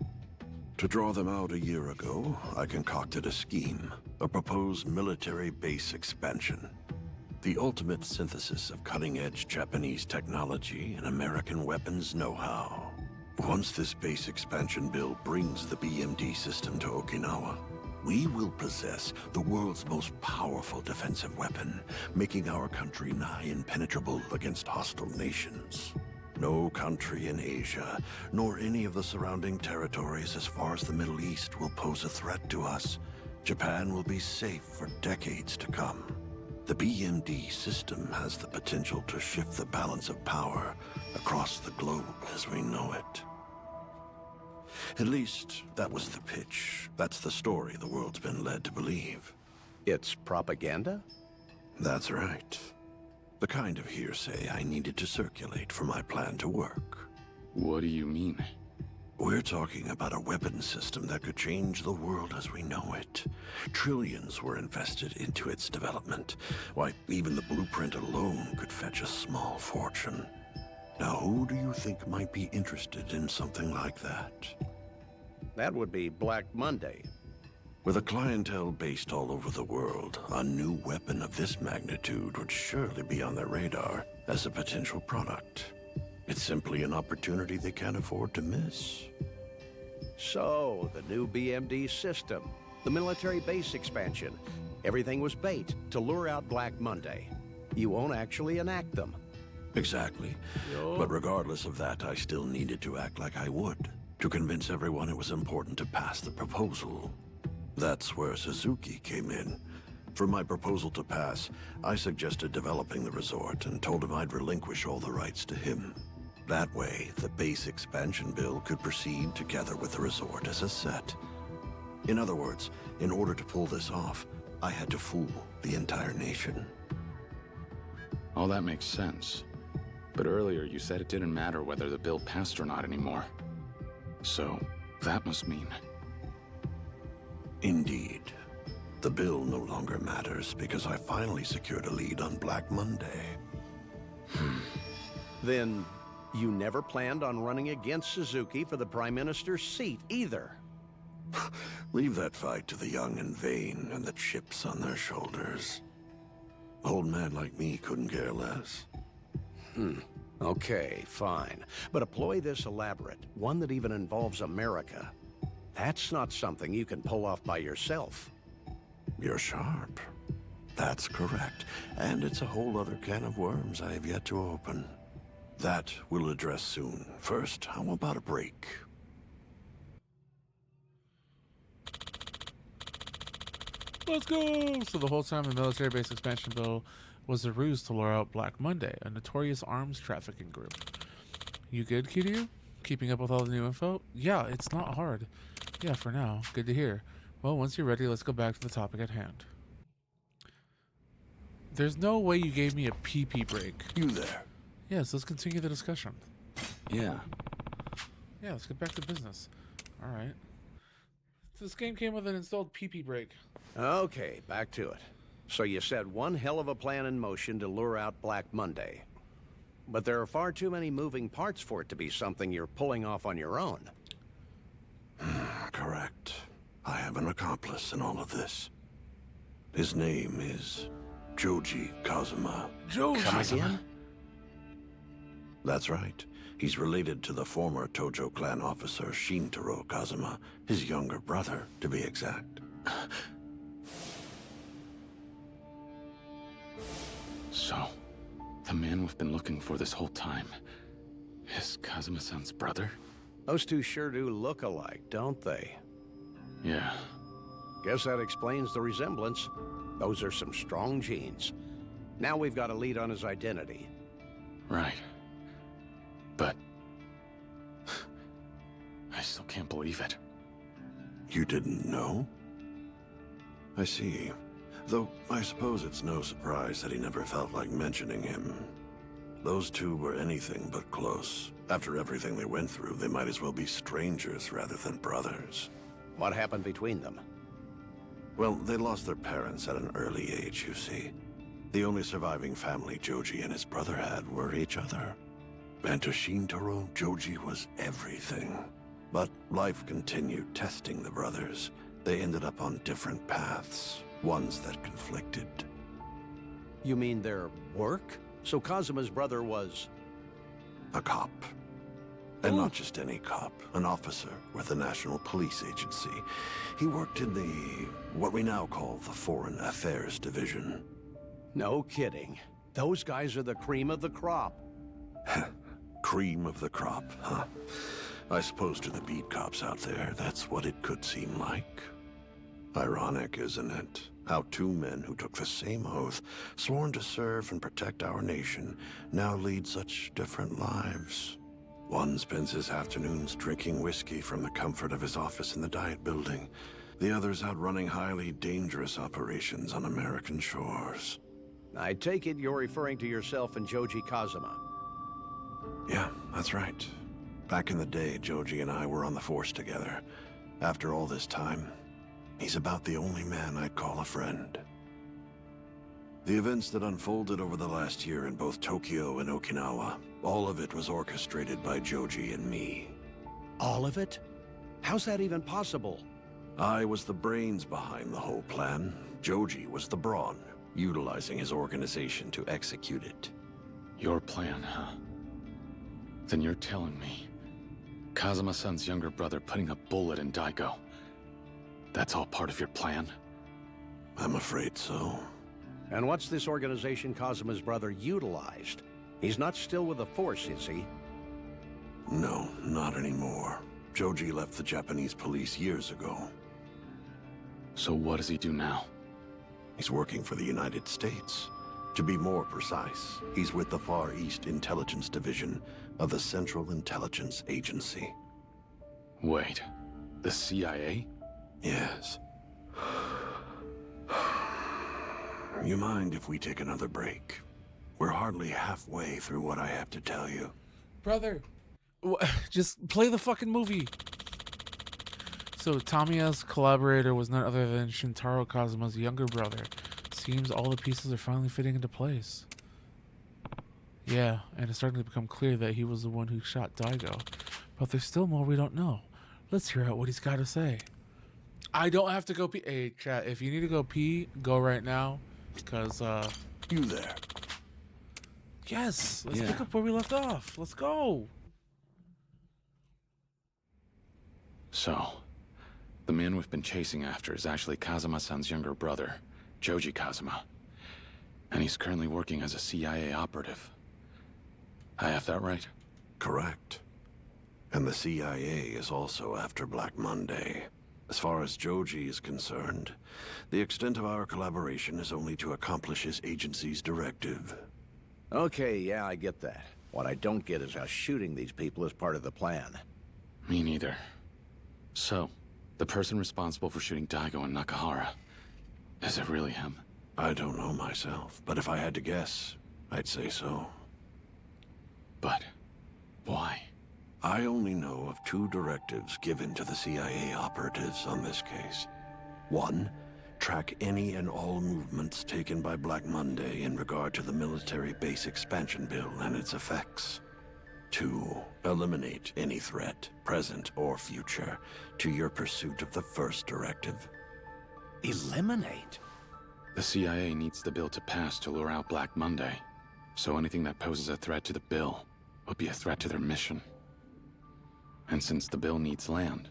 To draw them out a year ago, I concocted a scheme, a proposed military base expansion. The ultimate synthesis of cutting-edge Japanese technology and American weapons know-how. Once this base expansion bill brings the BMD system to Okinawa, we will possess the world's most powerful defensive weapon, making our country nigh impenetrable against hostile nations. No country in Asia, nor any of the surrounding territories as far as the Middle East will pose a threat to us. Japan will be safe for decades to come. The BMD system has the potential to shift the balance of power across the globe as we know it. At least, that was the pitch. That's the story the world's been led to believe. It's propaganda? That's right. The kind of hearsay I needed to circulate for my plan to work. What do you mean? We're talking about a weapon system that could change the world as we know it. Trillions were invested into its development. Why, even the blueprint alone could fetch a small fortune. Now, who do you think might be interested in something like that? That would be Black Monday. With a clientele based all over the world, a new weapon of this magnitude would surely be on their radar as a potential product. It's simply an opportunity they can't afford to miss. So, the new BMD system, the military base expansion, everything was bait to lure out Black Monday. You won't actually enact them. Exactly. But regardless of that, I still needed to act like I would, to convince everyone it was important to pass the proposal. That's where Suzuki came in. For my proposal to pass, I suggested developing the resort and told him I'd relinquish all the rights to him. That way, the base expansion bill could proceed together with the resort as a set. In other words, in order to pull this off, I had to fool the entire nation. All that makes sense. But earlier you said it didn't matter whether the bill passed or not anymore. So, that must mean... Indeed. The bill no longer matters because I finally secured a lead on Black Monday. Then, you never planned on running against Suzuki for the Prime Minister's seat, either. Leave that fight to the young and vain and the chips on their shoulders. An old man like me couldn't care less. Okay, fine. But a ploy this elaborate, one that even involves America, that's not something you can pull off by yourself. You're sharp. That's correct. And it's a whole other can of worms I have yet to open. That we'll address soon. First, how about a break? Let's go! So the whole time the military base expansion bill was a ruse to lure out Black Monday, a notorious arms trafficking group. You good, Kiryu? Keeping up with all the new info? Yeah, it's not hard. Yeah, for now. Good to hear. Well, once you're ready, let's go back to the topic at hand. There's no way you gave me a pee-pee break. You there? Yes, let's continue the discussion. Yeah. Yeah, let's get back to business. Alright. This game came with an installed pee-pee break. Okay, back to it. So you set one hell of a plan in motion to lure out Black Monday. But there are far too many moving parts for it to be something you're pulling off on your own. Correct. I have an accomplice in all of this. His name is Joji Kazuma. Joji! Come again? That's right. He's related to the former Tojo clan officer Shintaro Kazuma, his younger brother, to be exact. So, the man we've been looking for this whole time is Kazuma-san's brother? Those two sure do look alike, don't they? Yeah. Guess that explains the resemblance. Those are some strong genes. Now we've got a lead on his identity. Right. But... I still can't believe it. You didn't know? I see. Though, I suppose it's no surprise that he never felt like mentioning him. Those two were anything but close. After everything they went through, they might as well be strangers rather than brothers. What happened between them? Well, they lost their parents at an early age, you see. The only surviving family Joji and his brother had were each other. And to Shintaro, Joji was everything. But life continued testing the brothers. They ended up on different paths, ones that conflicted. You mean their work? So Kazuma's brother was... a cop. And not just any cop, an officer with the National Police Agency. He worked in the, what we now call the Foreign Affairs Division. No kidding. Those guys are the cream of the crop. Cream of the crop, huh? I suppose to the beat cops out there, that's what it could seem like. Ironic, isn't it? How two men who took the same oath, sworn to serve and protect our nation, now lead such different lives. One spends his afternoons drinking whiskey from the comfort of his office in the Diet Building. The other's out running highly dangerous operations on American shores. I take it you're referring to yourself and Joji Kazuma. Yeah, that's right. Back in the day, Joji and I were on the force together. After all this time, he's about the only man I'd call a friend. The events that unfolded over the last year in both Tokyo and Okinawa, all of it was orchestrated by Joji and me. All of it? How's that even possible? I was the brains behind the whole plan. Joji was the brawn, utilizing his organization to execute it. Your plan, huh? Then you're telling me Kazuma-san's younger brother putting a bullet in Daigo, that's all part of your plan? I'm afraid so. And what's this organization Kazuma's brother utilized? He's not still with the Force, is he? No, not anymore. Joji left the Japanese police years ago. So what does he do now? He's working for the United States. To be more precise, he's with the Far East Intelligence Division of the Central Intelligence Agency. Wait, the CIA? Yes. You mind if we take another break? We're hardly halfway through what I have to tell you. Brother, just play the fucking movie. So Tamiya's collaborator was none other than Shintaro Kazuma's younger brother. Seems all the pieces are finally fitting into place. Yeah, and it's starting to become clear that he was the one who shot Daigo. But there's still more we don't know. Let's hear out what he's got to say. I don't have to go pee. Hey, chat, if you need to go pee, go right now. Because, You there? Yes, let's pick up where we left off. Let's go. So, the man we've been chasing after is actually Kazuma-san's younger brother, Joji Kazuma. And he's currently working as a CIA operative. I have that right? Correct. And the CIA is also after Black Monday. As far as Joji is concerned, the extent of our collaboration is only to accomplish his agency's directive. Okay, yeah, I get that. What I don't get is how shooting these people is part of the plan. Me neither. So, the person responsible for shooting Daigo and Nakahara, is it really him? I don't know myself, but if I had to guess, I'd say so. But why? I only know of two directives given to the CIA operatives on this case. One, track any and all movements taken by Black Monday in regard to the military base expansion bill and its effects. Two, eliminate any threat, present or future, to your pursuit of the first directive. Eliminate? The CIA needs the bill to pass to lure out Black Monday. So anything that poses a threat to the bill would be a threat to their mission. And since the bill needs land,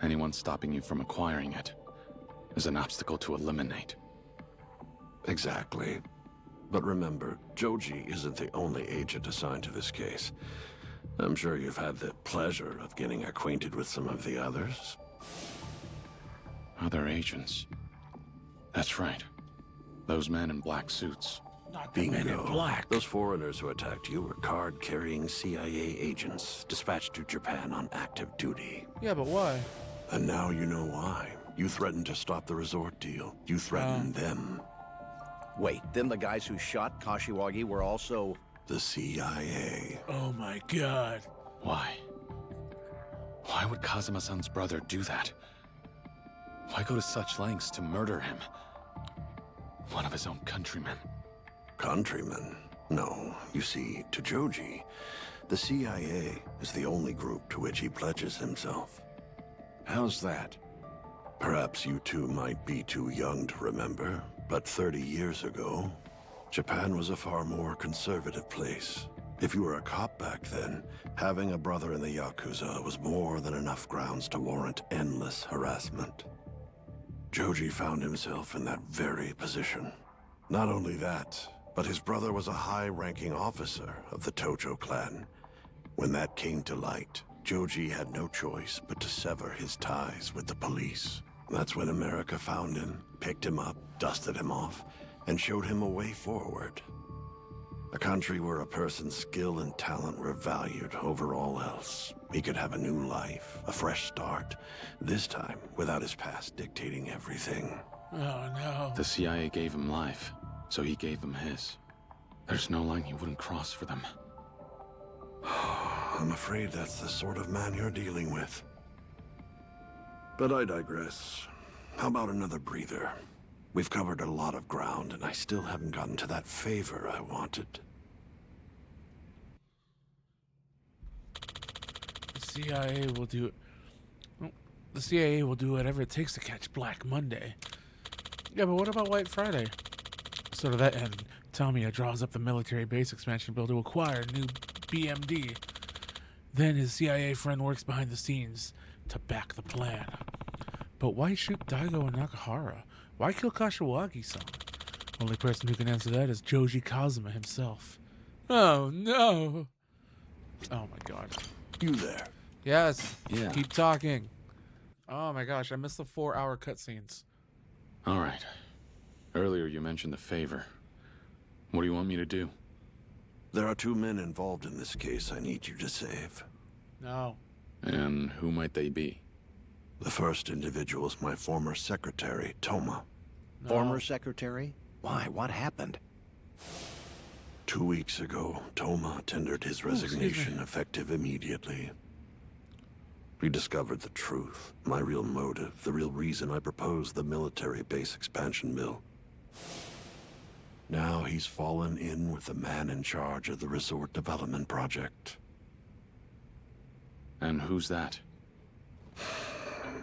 anyone stopping you from acquiring it is an obstacle to eliminate. Exactly. But remember, Joji isn't the only agent assigned to this case. I'm sure you've had the pleasure of getting acquainted with some of the others. Other agents. That's right. Those men in black suits. Not the men in Bingo. black. Those foreigners who attacked you were card-carrying CIA agents dispatched to Japan on active duty. Yeah, but why? And now you know why. You threatened to stop the resort deal. You threatened them. Wait, then the guys who shot Kashiwagi were also... The CIA. Oh my god. Why? Why would Kazuma-san's brother do that? Why go to such lengths to murder him? One of his own countrymen. Countrymen? No. You see, to Joji, the CIA is the only group to which he pledges himself. How's that? Perhaps you two might be too young to remember, but 30 years ago, Japan was a far more conservative place. If you were a cop back then, having a brother in the Yakuza was more than enough grounds to warrant endless harassment. Joji found himself in that very position. Not only that, but his brother was a high-ranking officer of the Tojo clan. When that came to light, Joji had no choice but to sever his ties with the police. That's when America found him, picked him up, dusted him off, and showed him a way forward. A country where a person's skill and talent were valued over all else. He could have a new life, a fresh start, this time without his past dictating everything. Oh no. The CIA gave him life, so he gave them his. There's no line he wouldn't cross for them. I'm afraid that's the sort of man you're dealing with. But I digress. How about another breather? We've covered a lot of ground, and I still haven't gotten to that favor I wanted. The CIA will do... The CIA will do whatever it takes to catch Black Monday. Yeah, but what about White Friday? So to that end, Tamiya draws up the military base expansion bill to acquire new BMD. Then his CIA friend works behind the scenes to back the plan. But why shoot Daigo and Nakahara? Why kill Kashiwagi-san? Only person who can answer that is Joji Kazuma himself. Oh no! Oh my god. You there? Yes. Yeah. Keep talking. Oh my gosh, I missed the 4-hour cutscenes. All right. Earlier you mentioned the favor. What do you want me to do? There are 2 men involved in this case I need you to save. No. And who might they be? The first individual is my former secretary, Toma. No. Former secretary? Why? What happened? 2 weeks ago, Toma tendered his resignation, effective immediately. We discovered the truth, my real motive, the real reason I proposed the military base expansion bill. Now he's fallen in with the man in charge of the resort development project. And who's that?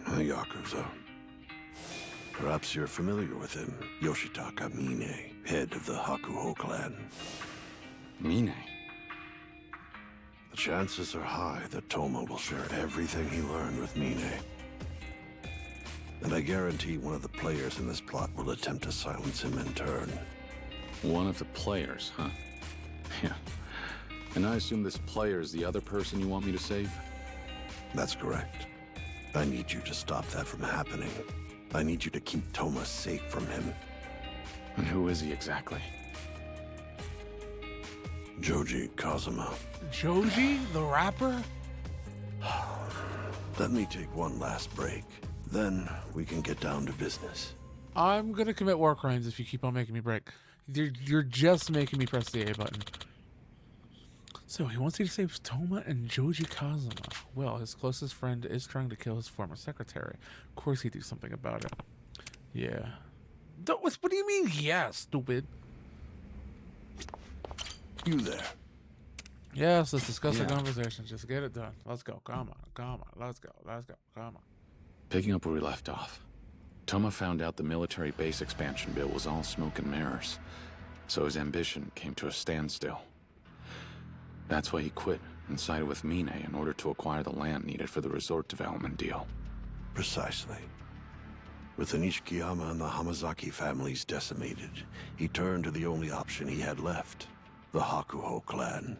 A Yakuza. Perhaps you're familiar with him, Yoshitaka Mine, head of the Hakuho clan. Mine? The chances are high that Toma will share everything he learned with Mine. And I guarantee one of the players in this plot will attempt to silence him in turn. One of the players, huh? Yeah. And I assume this player is the other person you want me to save? That's correct. I need you to stop that from happening. I need you to keep Toma safe from him. And who is he exactly? Joji Kazuma. Joji, the rapper? Let me take one last break. Then we can get down to business. I'm gonna commit war crimes if you keep on making me break. You're just making me press the A button. So he wants you to save Toma and Joji Kazuma. Well, his closest friend is trying to kill his former secretary. Of course he'd do something about it. Yeah. What do you mean, yeah, stupid? You there? Yes, let's discuss the conversation. Just get it done. Let's go. Come on. Let's go. Come on. Picking up where we left off. Toma found out the military base expansion bill was all smoke and mirrors, so his ambition came to a standstill. That's why he quit and sided with Mine in order to acquire the land needed for the resort development deal. Precisely. With the Nishikiyama and the Hamazaki families decimated, he turned to the only option he had left, the Hakuho clan.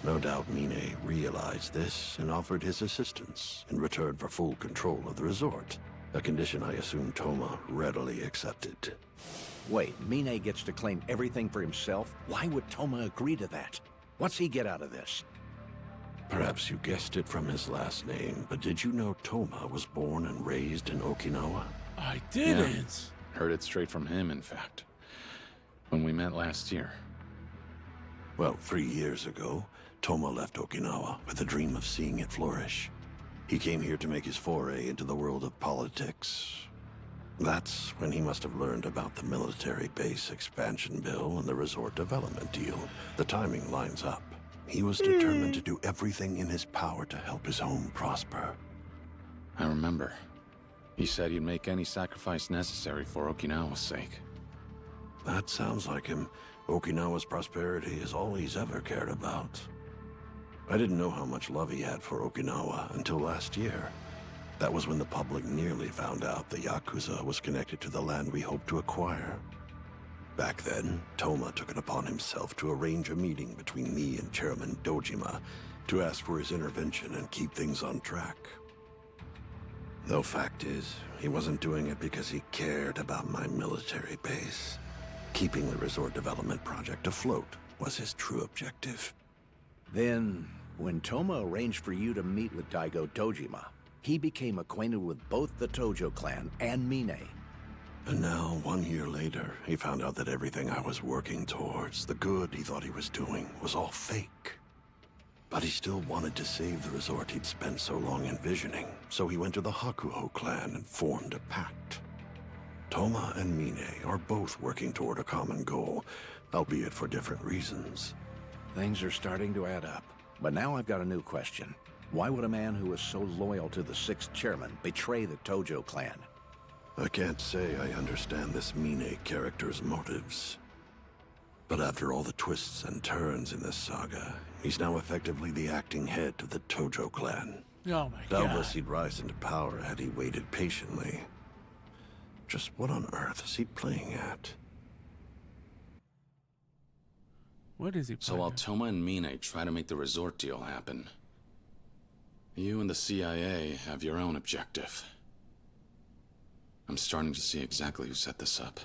No doubt Mine realized this and offered his assistance in return for full control of the resort, a condition I assume Toma readily accepted. Wait, Mine gets to claim everything for himself? Why would Toma agree to that? What's he get out of this? Perhaps you guessed it from his last name, but did you know Toma was born and raised in Okinawa? I didn't. Yeah, heard it straight from him, in fact. When we met last year. Well, 3 years ago, Toma left Okinawa with the dream of seeing it flourish. He came here to make his foray into the world of politics. That's when he must have learned about the military base expansion bill and the resort development deal. The timing lines up. He was determined to do everything in his power to help his home prosper. I remember. He said he'd make any sacrifice necessary for Okinawa's sake. That sounds like him. Okinawa's prosperity is all he's ever cared about. I didn't know how much love he had for Okinawa until last year. That was when the public nearly found out the Yakuza was connected to the land we hoped to acquire. Back then, Toma took it upon himself to arrange a meeting between me and Chairman Dojima to ask for his intervention and keep things on track. Though fact is, he wasn't doing it because he cared about my military base. Keeping the resort development project afloat was his true objective. Then, when Toma arranged for you to meet with Daigo Dojima, he became acquainted with both the Tojo clan and Mine. And now, 1 year later, he found out that everything I was working towards, the good he thought he was doing, was all fake. But he still wanted to save the resort he'd spent so long envisioning, so he went to the Hakuho clan and formed a pact. Toma and Mine are both working toward a common goal, albeit for different reasons. Things are starting to add up. But now I've got a new question. Why would a man who is so loyal to the 6th chairman betray the Tojo clan? I can't say I understand this Mine character's motives. But after all the twists and turns in this saga, he's now effectively the acting head of the Tojo clan. Oh my Doubtless god. he'd rise into power had he waited patiently. Just what on earth is he playing at? What is he So while Toma and Mine try to make the resort deal happen, you and the CIA have your own objective. I'm starting to see exactly who set this up.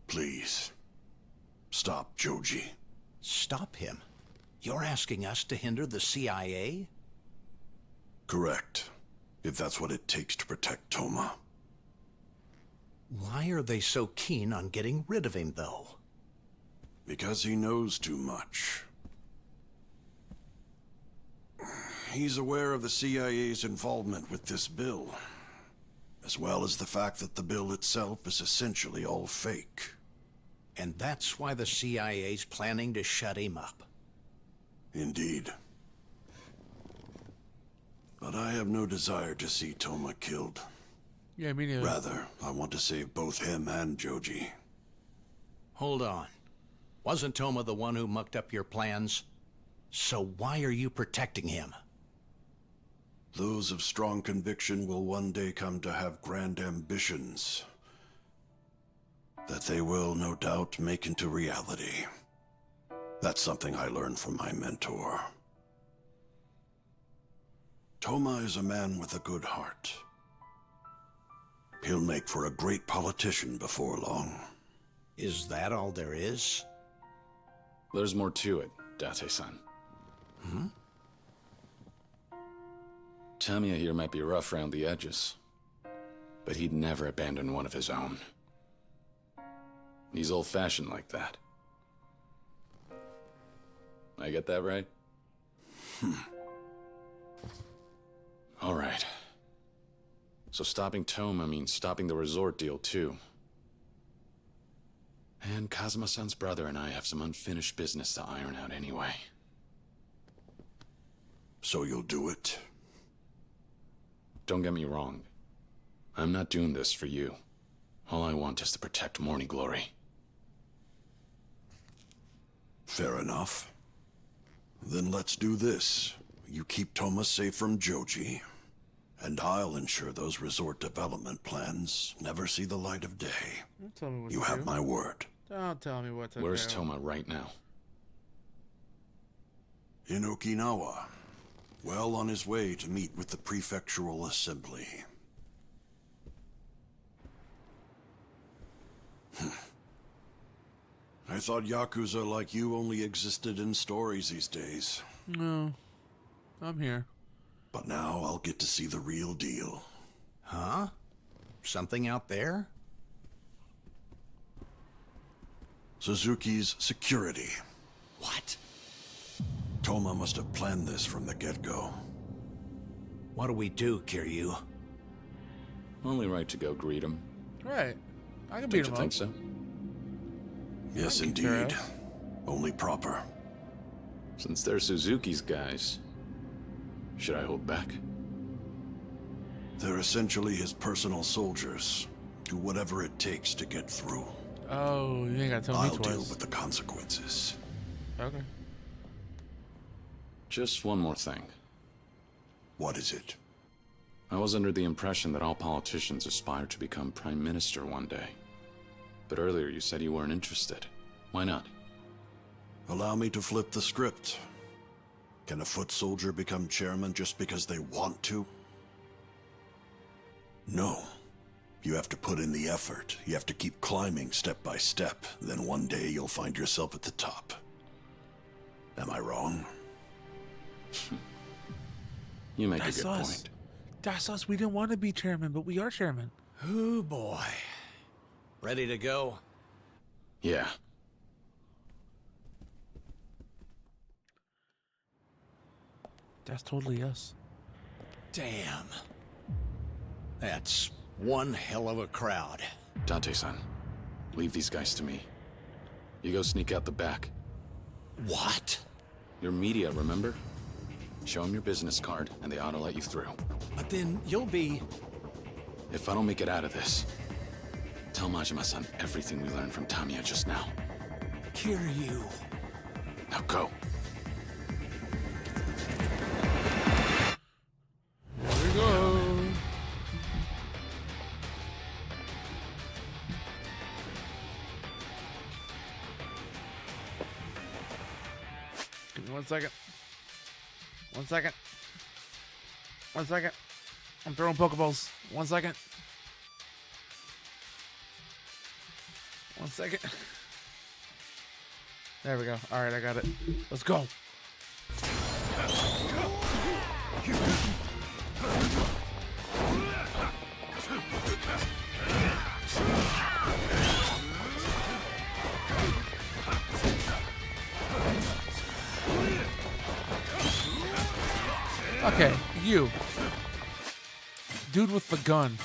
Please, stop Joji. Stop him? You're asking us to hinder the CIA? Correct. If that's what it takes to protect Toma. Why are they so keen on getting rid of him, though? Because he knows too much. He's aware of the CIA's involvement with this bill, as well as the fact that the bill itself is essentially all fake. And that's why the CIA's planning to shut him up. Indeed. But I have no desire to see Toma killed. Yeah, me neither. Rather, I want to save both him and Joji. Hold on. Wasn't Toma the one who mucked up your plans? So why are you protecting him? Those of strong conviction will one day come to have grand ambitions that they will, no doubt, make into reality. That's something I learned from my mentor. Toma is a man with a good heart. He'll make for a great politician before long. Is that all there is? There's more to it, Date-san. Tamiya here might be rough around the edges, but he'd never abandon one of his own. He's old-fashioned like that. I get that right? All right. So stopping Toma means stopping the resort deal, too. And Kazuma-san's brother and I have some unfinished business to iron out anyway. So you'll do it? Don't get me wrong. I'm not doing this for you. All I want is to protect Morning Glory. Fair enough. Then let's do this. You keep Toma safe from Joji, and I'll ensure those resort development plans never see the light of day. Don't tell me what You to have do. my word. Don't tell me what to Where's do. Toma right now? In Okinawa. Well on his way to meet with the prefectural assembly. I thought Yakuza like you only existed in stories these days. No. I'm here. But now I'll get to see the real deal. Huh? Something out there? Suzuki's security. What? Toma must have planned this from the get-go. What do we do, Kiryu? Only right to go greet him. Right. I can Don't beat you him think up. so? Yes, Thank you, indeed. Tara. Only proper. Since they're Suzuki's guys, should I hold back? They're essentially his personal soldiers. Do whatever it takes to get through. Oh, you ain't gotta tell me I'll twice. deal with the consequences. Okay. Just one more thing. What is it? I was under the impression that all politicians aspire to become prime minister one day. But earlier you said you weren't interested. Why not? Allow me to flip the script. Can a foot soldier become chairman just because they want to? No. You have to put in the effort. You have to keep climbing step by step. Then one day you'll find yourself at the top. Am I wrong? You make That's a good us. point. That's us. We didn't want to be chairman, but we are chairman. Oh boy. Ready to go? Yeah. That's totally us. Damn. That's one hell of a crowd. Date-san, leave these guys to me. You go sneak out the back. What? Your media, remember? Show them your business card, and they ought to let you through. But then you'll be... If I don't make it out of this, tell Majima-san everything we learned from Tamiya just now. Kiryu. Now go. 1 second. 1 second. 1 second. I'm throwing Pokeballs. 1 second. 1 second. There we go. All right, I got it. Let's go. Okay, you. Dude with the gun.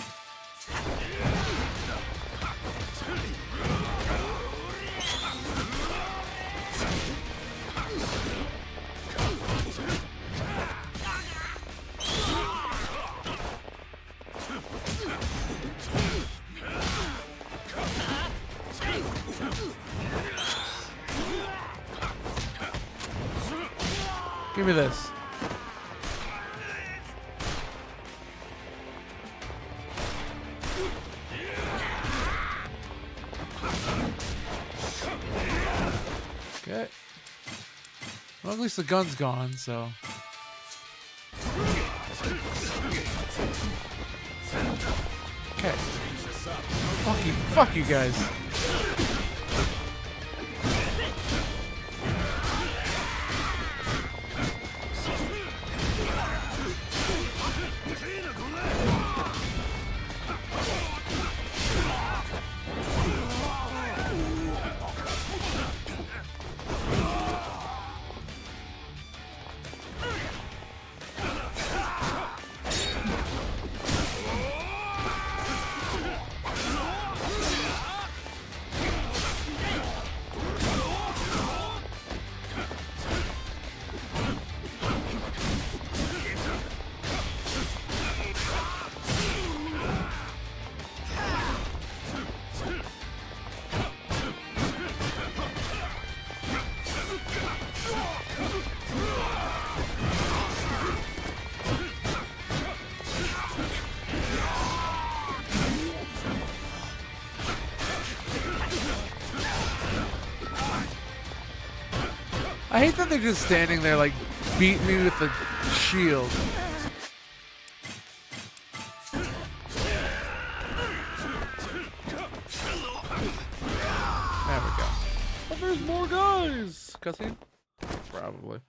Give me this. Okay. Well, at least the gun's gone, so. Okay. Fuck you guys. I hate that they're just standing there like beating me with the shield. There we go. But there's more guys. Cutscene? Probably.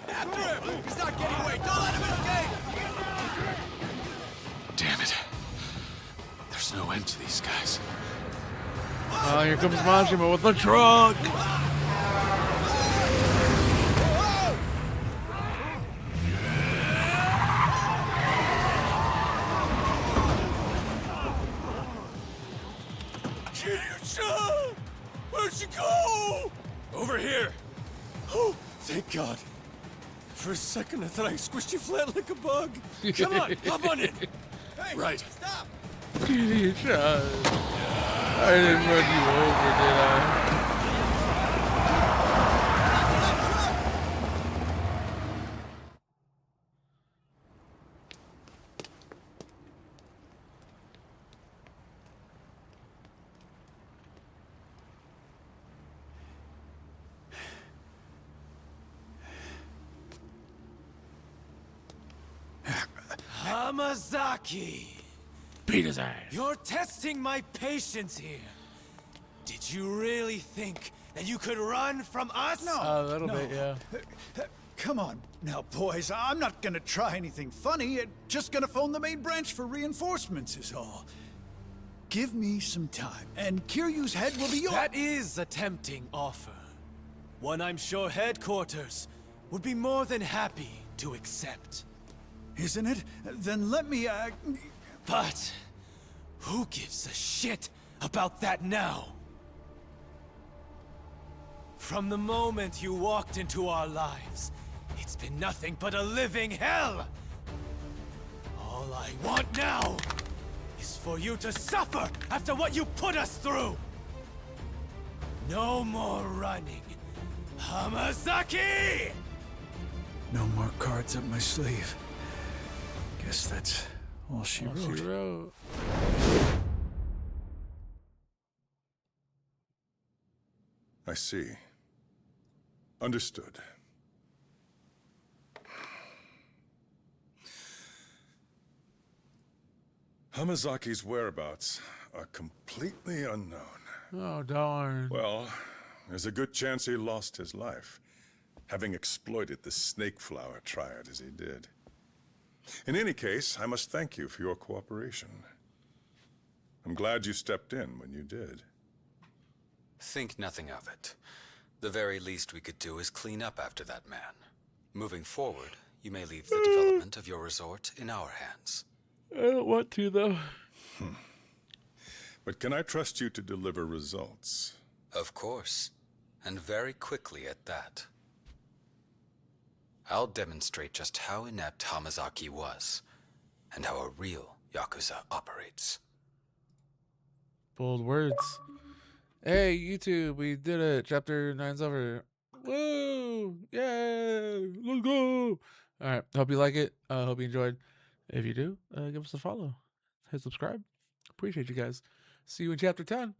After him! He's not getting away! Don't let him escape! Damn it. There's no end to these guys. Oh, here comes Majima with the truck! Kiryu-chan! Where'd she go? Over here. Oh, thank God. For a second, I thought I squished you flat like a bug. Come on, hop on in. Hey, right. Stop. Kiryu-chan. I didn't run you over, did I? Hamazaki! Beat his ass. You're testing my patience here. Did you really think that you could run from us? No. A little bit, yeah. Come on now, boys. I'm not gonna try anything funny. Just gonna phone the main branch for reinforcements is all. Give me some time, and Kiryu's head will be yours. That is a tempting offer. One I'm sure headquarters would be more than happy to accept. Isn't it? Then let me, But who gives a shit about that now? From the moment you walked into our lives, it's been nothing but a living hell! All I want now is for you to suffer after what you put us through! No more running, Hamazaki! no more cards up my sleeve. Guess that's all she wrote. She wrote. I see. Understood. Hamazaki's whereabouts are completely unknown. Oh, darn. Well, there's a good chance he lost his life, having exploited the Snake Flower Triad as he did. In any case, I must thank you for your cooperation. I'm glad you stepped in when you did. Think nothing of it. The very least we could do is clean up after that man. Moving forward, you may leave the development of your resort in our hands. I don't want to, though. But can I trust you to deliver results? Of course. And very quickly at that. I'll demonstrate just how inept Hamazaki was, and how a real Yakuza operates. Bold words. Hey, YouTube, we did it. Chapter 9's over. Woo! Yay! Let's go! Alright, hope you like it. Hope you enjoyed. If you do, give us a follow. Hit subscribe. Appreciate you guys. See you in chapter 10.